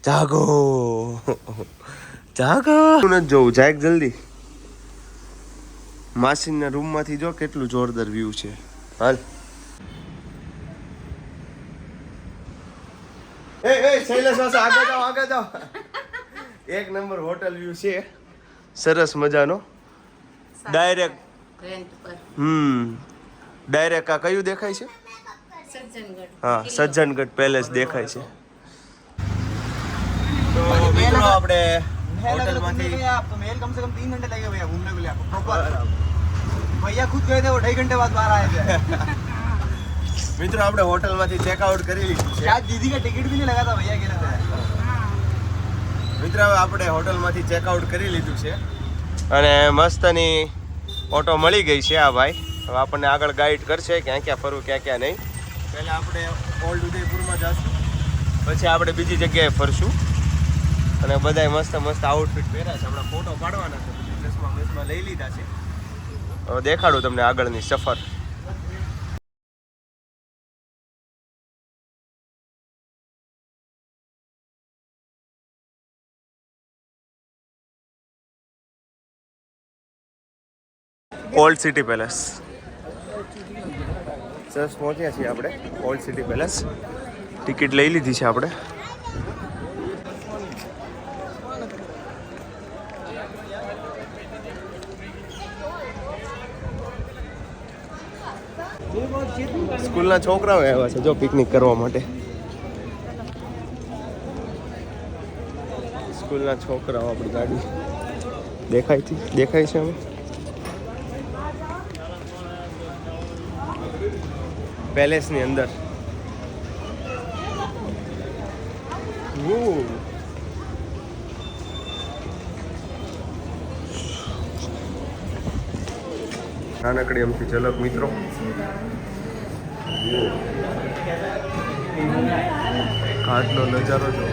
જાગો જાગો નથી જોવું, જાગ જલ્દી. માસીના રૂમમાંથી જો કેટલું જોરદાર વ્યૂ છે. હાલ શૈલેષ વાસા આગળ જાઓ. એક નંબર હોટલ વ્યૂ છે, સરસ મજાનો. ડાયરેક્ટ ડાયરેક્ટ આ કયું દેખાય છે? હા, સજ્જનગઢ પેલેસ દેખાય છે. तो मित्रों આપણે होटलમાંથી मेल कम से कम 3 घंटे लगे भैया घूमने के लिए आपको प्रॉपर भैया खुद गए थे वो 2.5 घंटे बाद बाहर आए थे મિત્રો આપણે હોટલમાંથી ચેક આઉટ કરી લીધું છે. શાયદ દીદી का टिकट भी नहीं लगा था भैया कहते थे. મિત્રો હવે આપણે હોટલમાંથી ચેક આઉટ કરી લીધું છે અને મસ્તની ઓટો મળી ગઈ છે. આ ભાઈ હવે આપણને આગળ ગાઈડ કરશે ક્યાં ક્યાં ફરવું ક્યાં ક્યાં નહીં. પહેલા આપણે ઓલ્ડ ઉદયપુરમાં જઈશું, પછી આપણે બીજી જગ્યાએ ફરશું. અને બધાય મસ્ત મસ્ત આઉટફિટ પહેર્યા છે. હમણાં ફોટો પાડવાના છે, ડ્રેસમાં લઈ લીધા છે. હવે દેખાડું તમને આગળની સફર. ઓલ્ડ સિટી પેલેસ સરસ પહોંચ્યા છીએ આપણે. ઓલ્ડ સિટી પેલેસ ટિકિટ લઈ લીધી છે આપણે. સ્કૂલના છોકરાઓ આવ્યા છે જો પિકનિક કરવા માટે. સ્કૂલના છોકરાઓ આપણી ગાડી દેખાય છે અમે પેલેસની અંદર. નાનકડી એમથી ઝલક મિત્રો. ઘાટનો નજારો જો.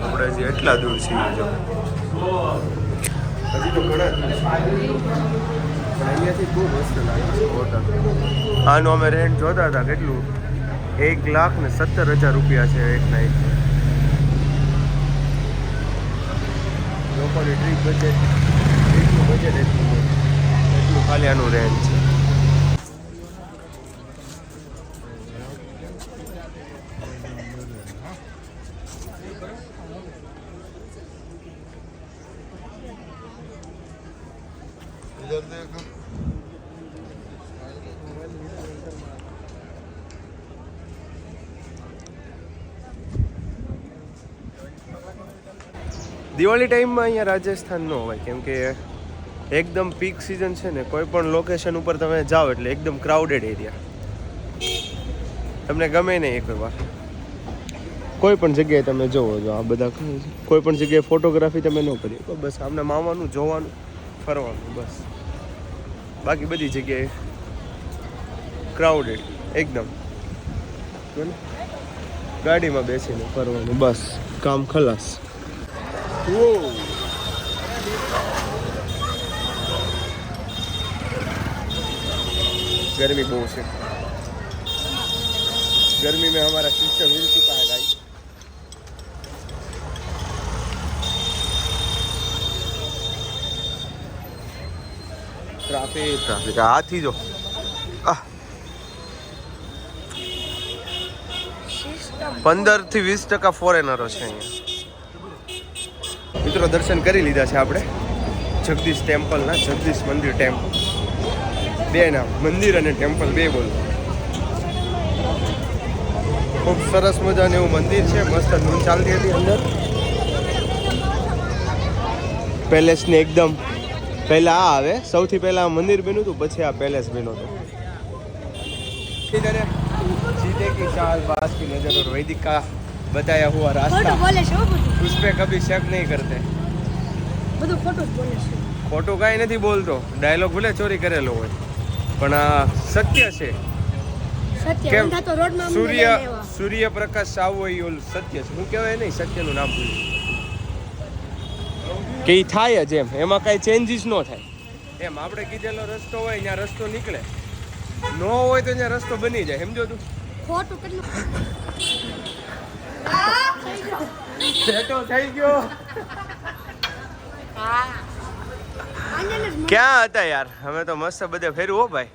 આપણે હજી એટલા દૂર છીએ જો, હજી તો ઘણા દૂર છે. પણ અહીંયાથી બહુ મસ્ત લાગે છે હોટલ. આનું અમે રેન્ટ જોતા હતા કેટલું, 1,17,000 રૂપિયા છે એક નાઈટ. લોકોની ટ્રીપ બજેટ એટલું ખાલી આનું રેન્ટ છે. દિવાળી ટાઈમમાં અહીંયા રાજસ્થાન ન હોય, કેમ કે એકદમ પીક સિઝન છે ને. કોઈ પણ લોકેશન ઉપર તમે જાઓ એટલે એકદમ ક્રાઉડેડ એરિયા. તમને ગમે નહીં એક વાર. કોઈ પણ જગ્યાએ તમે જોવો જો આ બધા કોઈ પણ જગ્યાએ ફોટોગ્રાફી તમે ન કરી શકો. બસ આમને માવાનું, જોવાનું, ફરવાનું બસ. બાકી બધી જગ્યાએ ક્રાઉડેડ એકદમ. ગાડીમાં બેસીને ફરવાનું બસ, કામ ખલાસ. गर्मी बहुत है. गर्मी में हमारा सिस्टम हिल चुका है गाइस. ट्रैफिक हाथी जो 15 થી 20% ફોરેનરો છે અહીંયા. મિત્રો દર્શન કરી લીધા છે આપણે જગદીશ ટેમ્પલના. જગદીશ મંદિર ટેમ્પલ, બે નામ, મંદિર અને ટેમ્પલ બે બોલો. ખૂબ સરસ મજાનું એવું મંદિર છે. મસ્ત ધૂન ચાલતી હતી અંદર. પેલેસને એકદમ પહેલાં આ આવે, સૌથી પહેલાં મંદિર બન્યું હતું, પછી આ પેલેસ બન્યો હતો. सीधे की चाल, बास की नजर और वैदिक का बताया हुआ रास्ता, उस पे कभी शक नहीं करते. ખોટું કાંઈ નથી બોલતો. ડાયલોગ ભલે ચોરી કરેલો હોય પણ સત્ય છે. કેમ સૂર્ય પ્રકાશ આવવો એ ઓલું સત્ય છે. હું કહેવાય નહીં, સત્યનું નામ ભૂલ્યું કે એ થાય જ એમ, એમાં કાંઈ ચેન્જીસ ન થાય એમ. આપણે કીધેલો રસ્તો હોય ત્યાં રસ્તો નીકળે, ન હોય તો ત્યાં રસ્તો બની જાય. સમજો તું ખોટું કેટલું ભેટો થઈ ગયો. ક્યાં હતા યાર? અમે તો મસ્ત બધે ફેરવું હો ભાઈ.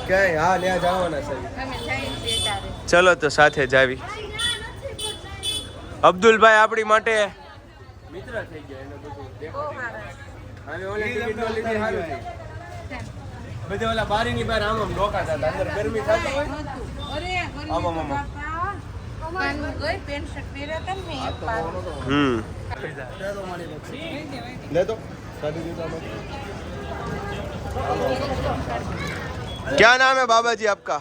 ક્યાંય? હા, ત્યાં જવાના છે. ચલો તો સાથે જાવી. અબ્દુલભાઈ આપણી માટે મિત્ર થઈ ગયા. એને બધું દેખાડી ઓલી ટિકિટ નો લીધી સારું થઈ. બધે ઓલા બારીની બહાર આમ રોકાતા હતા. અંદર ગરમી થતી હોય. આમ લે તો क्या नाम है बाबा जी आपका?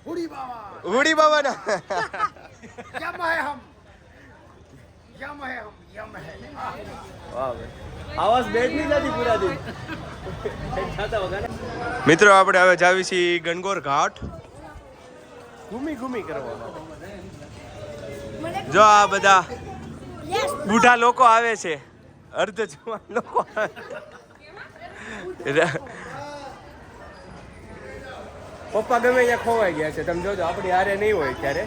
बूढ़ी बाबा. बूढ़ी बाबा ना. यम है हम. यम है हम. यम है. वाह भाई. आवाज बैठ नहीं जाती पूरा दिन. મિત્રો આપણે હવે જાવી છીએ ગણગોર ઘાટ. ઘૂમી કરવા. જો આ બધા બુઢા લોકો આવે છે. અર્ધ જવાન લોકો પપ્પા ગમે અહીંયા ખોવાઈ ગયા છે. તમે જોજો આપણી હારે નહીં હોય ત્યારે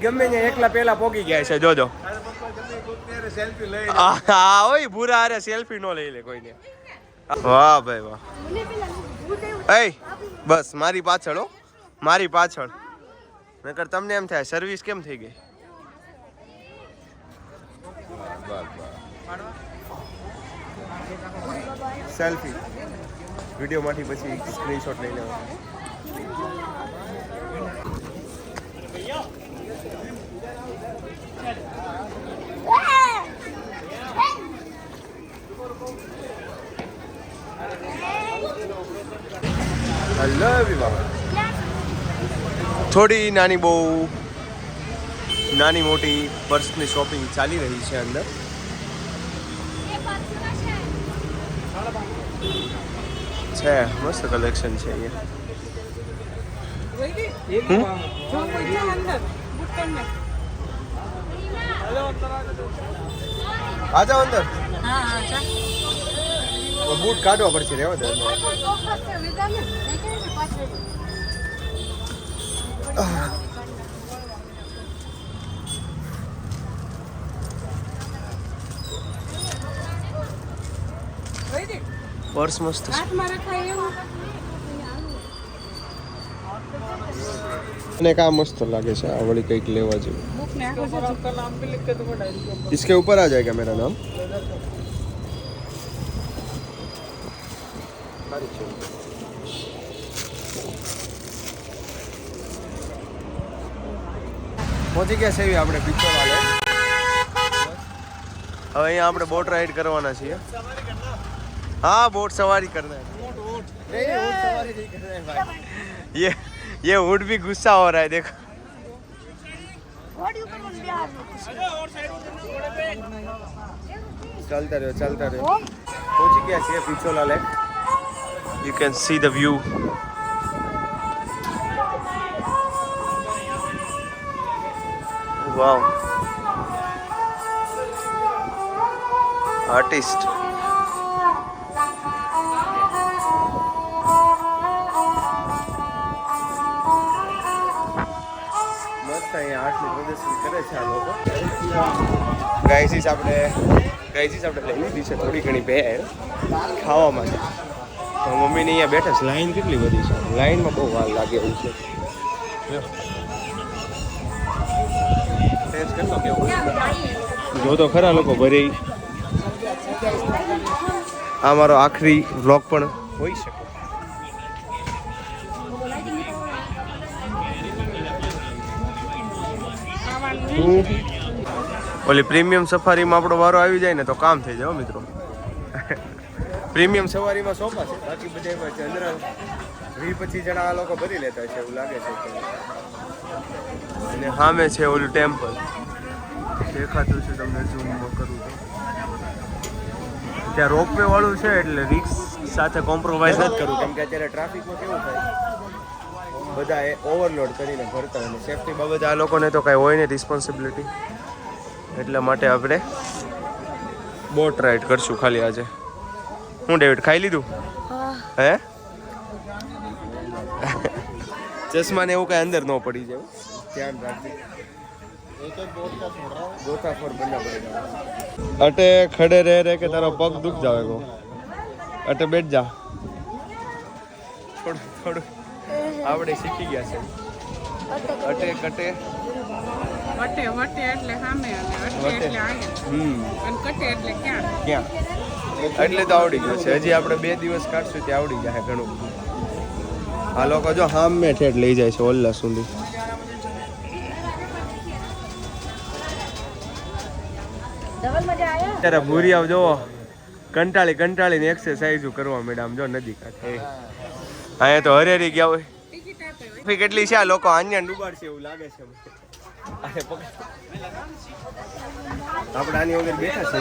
ગમે ત્યાં એકલા પેલા પોગી ગયા છે. જોજો હા હોય ભૂરા હારે સેલ્ફી નો લઈ લે કોઈને. વાહ ભાઈ વાહ. એ બસ મારી પાછળ હો, મારી પાછળ. નકર તમને એમ થાય સર્વિસ કેમ થઈ ગઈ. સેલ્ફી વિડીયો માંથી પછી સ્ક્રીનશોટ લઈ લેવા. Hello everyone. થોડી નાની બહુ નાની મોટી પર્સની શોપિંગ ચાલી રહી છે અંદર. છે મસ્ત કલેક્શન છે અહીંયા. આજા અંદર બૂટ કાઢવા પડશે. રેવા દે. પર્સ મસ્ત છે. અને કા મસ્ત લાગે છે. આ વળી કંઈક લેવા જેવું. इसके ऊपर आ जाएगा मेरा नाम. પહોંચી ગયા છે આપણે પિત્તોરવાલે. હવે અહીંયા આપણે બોટ રાઈડ કરવાના છીએ. हाँ बोट सवारी करना है. नहीं ऊँट सवारी नहीं करना है भाई. ये ऊँट भी गुस्सा हो रहा है देखो. चलता रहो. पहुंची गया છે પિત્તોરવાલે lake. You can see the view. Wow. Artist. ગાઈસીસ આપણે લઈ લીધી છે થોડી ઘણી ભેળ ખાવા માટે. તો મમ્મીને અહીંયા બેઠા છે. લાઈન કેટલી બધી છે. લાઈનમાં બહુ વાર લાગે એવું છે. ટેસ્ટ કેટલો કેવો જો તો ખરા લોકો ભરી. આ મારો આખરી વ્લોગ પણ હોઈ શકે. ઓલી પ્રીમિયમ સફારીમાં આપણો વારો આવી જાય ને તો કામ થઈ જાય મિત્રો. પ્રીમિયમ સવારીમાં સોફા છે. બાકી બધે જનરલ 20-25 જણા આ લોકો ભરી લેતા છે એવું લાગે છે. અને સામે છે ઓલું ટેમ્પલ દેખાતું છે તમને ઝૂમ કરું તો. ત્યાં રોપવે વાળું છે એટલે રિસ્ક સાથે કોમ્પ્રોમાઇઝ નથી કરવું. કેમ કે અત્યારે ટ્રાફિકમાં કેવું થાય બધા એ ઓવરલોડ કરીને ભરતા હોય. સેફટી બાબતે આ લોકોને તો કાંઈ હોય નહીં રિસ્પોન્સિબિલિટી. એટલા માટે આપણે બોટ રાઈડ કરશું ખાલી આજે. હું ડેવિડ ખાઈ લીધું હે? ચશ્મા ને એવું કઈ અંદર ન પડી જાય, ધ્યાન રાખજે. गोता फोड़ बनना पड़ेगा. अटे खड़े रह रहे के तारा पग दुख जाएगा. अटे बैठ जा. थोड़ा थोड़ा आवड़े सीखी गया છે. अटे कटे વટે વટે એટલે સામે અને અટે એટલે આગળ. અને કટે એટલે ક્યાં ક્યાં એટલે તો આવડી ગયું છે. હજી આપણે 2 દિવસ કાઢશું ત્યાં આવડી જાય ઘણું બધું. આ લોકો જો સામે ઠેઠ લઈ જાય છે ઓલ્લા સુધી. ત્યારે ભૂરિયા જો કંટાળીને એક્સરસાઇઝ કરવા મેડમ જો નદી કાંઠે. અહીંયા તો હરેરી ગયા હોય. ફી કેટલી છે આ લોકો આન્યા ડૂબાડશે એવું લાગે છે. આપણે આની વગર બેઠા છે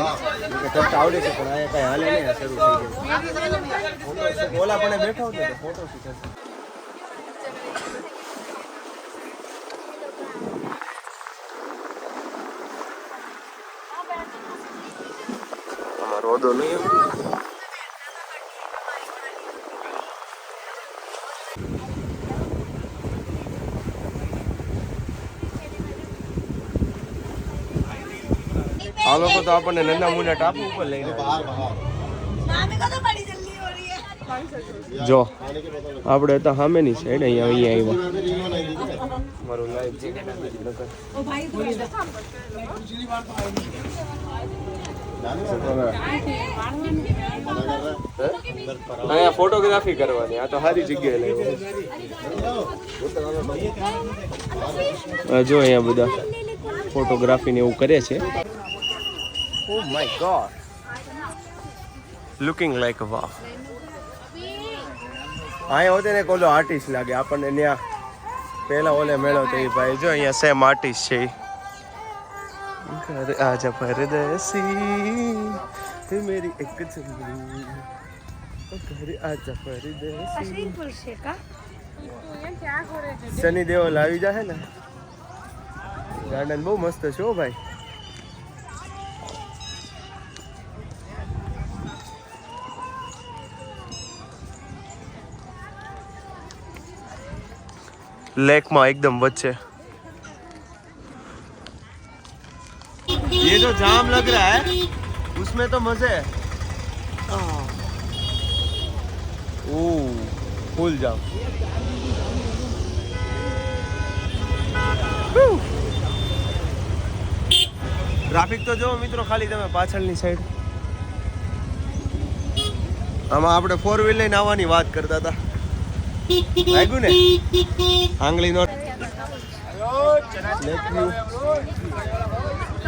કરતા આવડે છે પણ અહીંયા કઈ હાલે નહીં. શરૂ થઈ ગયું ઓલા પણ બેઠા હોય તો ફોટો શૂટ થશે. રોદો નહીં આ લોકો તો આપણને નાના મુના ટાપુ ઉપર લઈને જો આપણે તો સામેની સાઈડ અહીંયા આવ્યા. મારું લાઈવ છે. અહીંયા ફોટોગ્રાફી કરવાની. આ તો સારી જગ્યાએ લેવો. જો અહીંયા બધા ફોટોગ્રાફી ને એવું કરે છે. Oh my god, looking like a wow. અહીંયા હોતે ને કોલો આર્ટિસ્ટ લાગે આપણને. ત્યાં પેલા ઓલે મેળો તો એ ભાઈ જો અહીંયા સેમ આર્ટિસ્ટ છે. घर आजा परदेसी मेरी एक चुम्मी घर आजा परदेसी. शनि देओल આવી જાહે ને. ગાર્ડન બહુ મસ્ત છે હો ભાઈ. लेक में एकदम वच्चे. ये जो जाम लग रहा है उसमें तो मजे है. फुल जाम. ટ્રાફિક તો જો મિત્રો ખાલી તમે પાછળની સાઈડ. આમાં આપણે 4 વ્હીલ લઈને આવવાની વાત કરતા હતા. લાગ્યું ને આંગળી નો.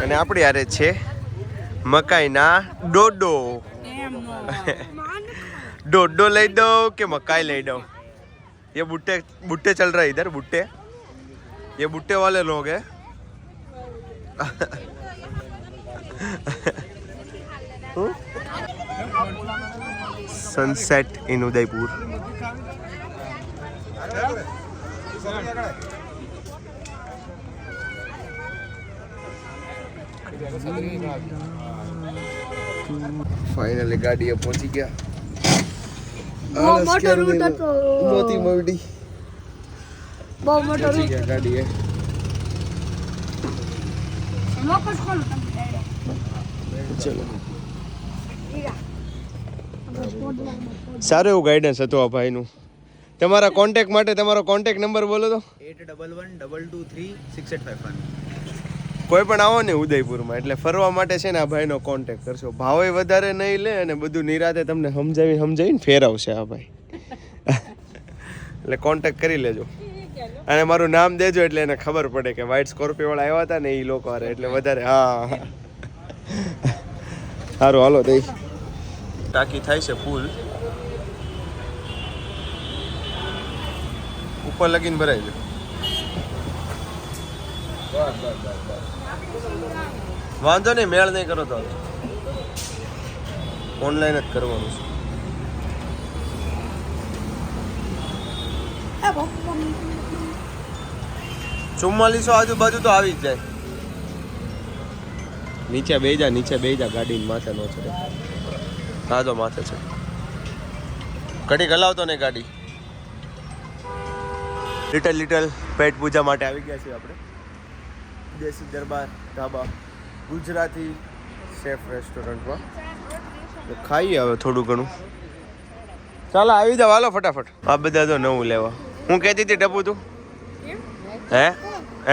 અને આપણી યારે છે મકાઈના ડોડો. डोडो ले दो कि मकाई ले दो. ये भुट्टे चल रहे इधर भुट्टे. ये भुट्टे वाले लोग हैं. सनसेट इन उदयपुर. फाइनली गाड़ी पहुंची गया. मोटो रूट तो मोती मोटी बहुत मोटो रूट गाड़ी है. वापस खोलो चलो. સારું એવું ગાઈડન્સ હતું આ ભાઈનું. તમારા કોન્ટેક્ટ માટે તમારો કોન્ટેક્ટ નંબર બોલો તો. 8112236851. કોઈ પણ આવો ને ઉદયપુરમાં એટલે ફરવા માટે છે ને આ ભાઈનો કોન્ટેક્ટ કરશો. ભાવે વધારે નહીં લે અને બધું નિરાતે તમને સમજાવીને ફેરવશે આ ભાઈ. એટલે કોન્ટેક્ટ કરી લેજો અને મારું નામ દેજો એટલે એને ખબર પડે કે વ્હાઈટ સ્કોર્પિયો વાળા આવ્યા હતા ને એ લોકો હારે એટલે વધારે. હા સારું હાલો દઈ. ટાંકી થાય છે ફૂલ ઉપર લગીને ભરાઈ જાય. વાંધો નહીં મેળ નહીં કરો તો ઓનલાઈન જ કરવાનું છે. 4400 આજુબાજુ તો આવી જ જાય. નીચે બેહી જા ગાડી માથે નો ચડે. તાજો માથે છે. ઘડી હલાવતો ને ગાડી. લિટલ પેટ પૂજા માટે આવી ગયા છીએ આપણે દેશી દરબાર ઢાબા ગુજરાતી શેફ રેસ્ટોરન્ટમાં. તો ખાઈએ હવે થોડું ઘણું. ચાલો આવી જાવ, હાલો ફટાફટ. આ બધા તો નવું લેવા. હું કહેતી હતી ટપુ તું હે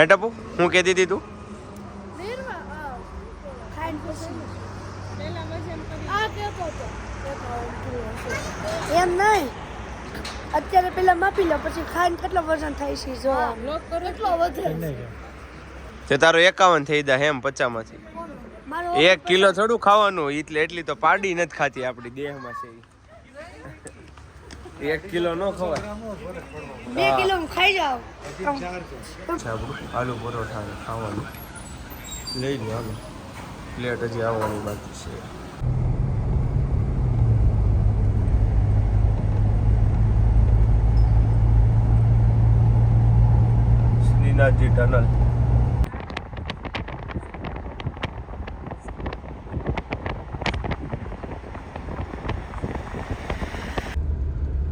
ટપુ હું કહેતી હતી તું એમ નહીં, અત્યારે પેલા માપી લો પછી ખાઈને કેટલો વજન થાય છે જો કેટલો વધે તે તારો 51 થઈ જાય એમ 50 માંથી. મારો 1 કિલો થોડું ખાવાનું એટલે એટલી તો પાડી નથી ખાતી આપણી દેહમાં છે. 1 કિલો ન ખવાય. 2 કિલો હું ખાઈ જાવ. આલુ પરોઠા ખાવાનું લઈ લો. હાલો પ્લેટ હજી આવવાની બાકી છે. શ્રીનાથજી ટનલ.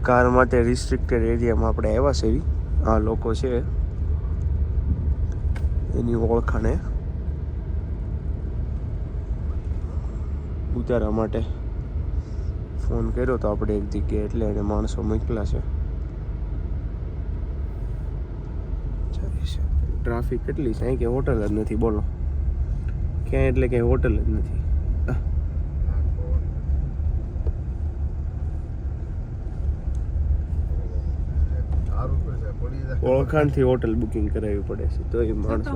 કાર માટે રિસ્ટ્રિક્ટેડ એરિયામાં આપણે આવ્યા છે. આ લોકો છે એની ઓળખાણે ઉતારવા માટે ફોન કર્યો તો આપણે એક જગ્યાએ એટલે એને માણસો મોકલા છે. ટ્રાફિક કેટલી છે કે હોટલ જ નથી. બોલો ક્યાંય એટલે કે હોટલ જ નથી. ઓળખાણથી હોટલ બુકિંગ કરાવવી પડે છે તો એ માણસો